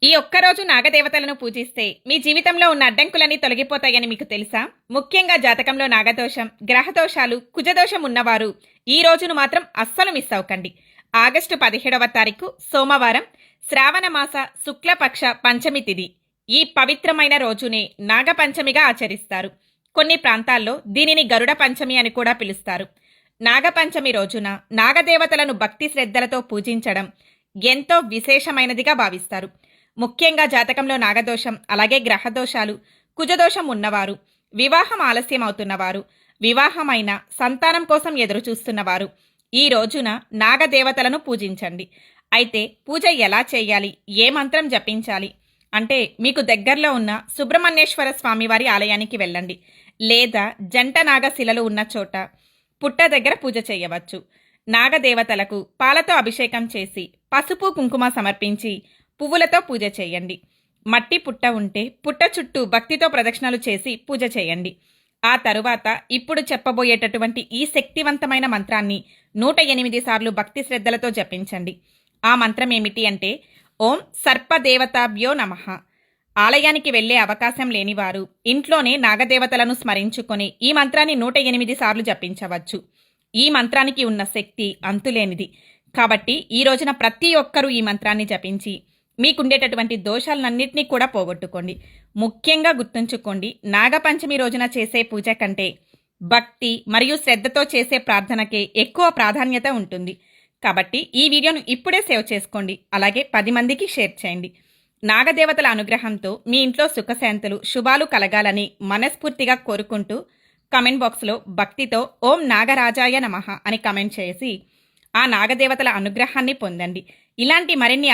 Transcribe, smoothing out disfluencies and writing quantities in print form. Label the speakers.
Speaker 1: ఈ ఒక్కరోజు నాగదేవతలను పూజిస్తే మీ జీవితంలో ఉన్న అడ్డంకులన్నీ తొలగిపోతాయని మీకు తెలుసా? ముఖ్యంగా జాతకంలో నాగదోషం, గ్రహదోషాలు, కుజదోషం ఉన్నవారు ఈ రోజును మాత్రం అస్సలు మిస్ అవ్వకండి. ఆగస్టు 17వ తారీఖు సోమవారం, శ్రావణ మాస శుక్లపక్ష పంచమి తిథి. ఈ పవిత్రమైన రోజునే నాగపంచమిగా ఆచరిస్తారు. కొన్ని ప్రాంతాల్లో దీనిని గరుడ పంచమి అని కూడా పిలుస్తారు. నాగపంచమి రోజున నాగదేవతలను భక్తి శ్రద్ధలతో పూజించడం ఎంతో విశేషమైనదిగా భావిస్తారు. ముఖ్యంగా జాతకంలో నాగదోషం, అలాగే గ్రహదోషాలు, కుజదోషం ఉన్నవారు, వివాహం ఆలస్యం అవుతున్నవారు, వివాహమైన సంతానం కోసం ఎదురు చూస్తున్నవారు ఈ రోజున నాగదేవతలను పూజించండి. అయితే పూజ ఎలా చేయాలి, ఏ మంత్రం జపించాలి అంటే మీకు దగ్గరలో ఉన్న సుబ్రహ్మణ్యేశ్వర స్వామివారి ఆలయానికి వెళ్ళండి. లేదా జంట నాగశిలలు ఉన్న చోట పుట్ట దగ్గర పూజ చేయవచ్చు. నాగదేవతలకు పాలతో అభిషేకం చేసి పసుపు కుంకుమ సమర్పించి పువ్వులతో పూజ చేయండి. మట్టి పుట్ట ఉంటే పుట్ట చుట్టూ భక్తితో ప్రదక్షిణలు చేసి పూజ చేయండి. ఆ తరువాత ఇప్పుడు చెప్పబోయేటటువంటి ఈ శక్తివంతమైన మంత్రాన్ని 108 సార్లు భక్తి శ్రద్ధలతో జపించండి. ఆ మంత్రం ఏమిటి అంటే, ఓం సర్పదేవతాభ్యో నమః. ఆలయానికి వెళ్లే అవకాశం లేనివారు ఇంట్లోనే నాగదేవతలను స్మరించుకొని ఈ మంత్రాన్ని 108 సార్లు జపించవచ్చు. ఈ మంత్రానికి ఉన్న శక్తి అంతులేనిది. కాబట్టి ఈ రోజున ప్రతి ఒక్కరూ ఈ మంత్రాన్ని జపించి మీకుండేటటువంటి దోషాలన్నింటినీ కూడా పోగొట్టుకోండి. ముఖ్యంగా గుర్తుంచుకోండి, నాగపంచమి రోజున చేసే పూజ కంటే భక్తి మరియు శ్రద్ధతో చేసే ప్రార్థనకే ఎక్కువ ప్రాధాన్యత ఉంటుంది. కాబట్టి ఈ వీడియోను ఇప్పుడే సేవ్ చేసుకోండి. అలాగే 10 మందికి షేర్ చేయండి. నాగదేవతల అనుగ్రహంతో మీ ఇంట్లో సుఖశాంతులు, శుభాలు కలగాలని మనస్ఫూర్తిగా కోరుకుంటూ కమెంట్ బాక్స్లో భక్తితో ఓం నాగరాజాయ నమః అని కమెంట్ చేసి ఆ నాగదేవతల అనుగ్రహాన్ని పొందండి. ఇలాంటి మరిన్ని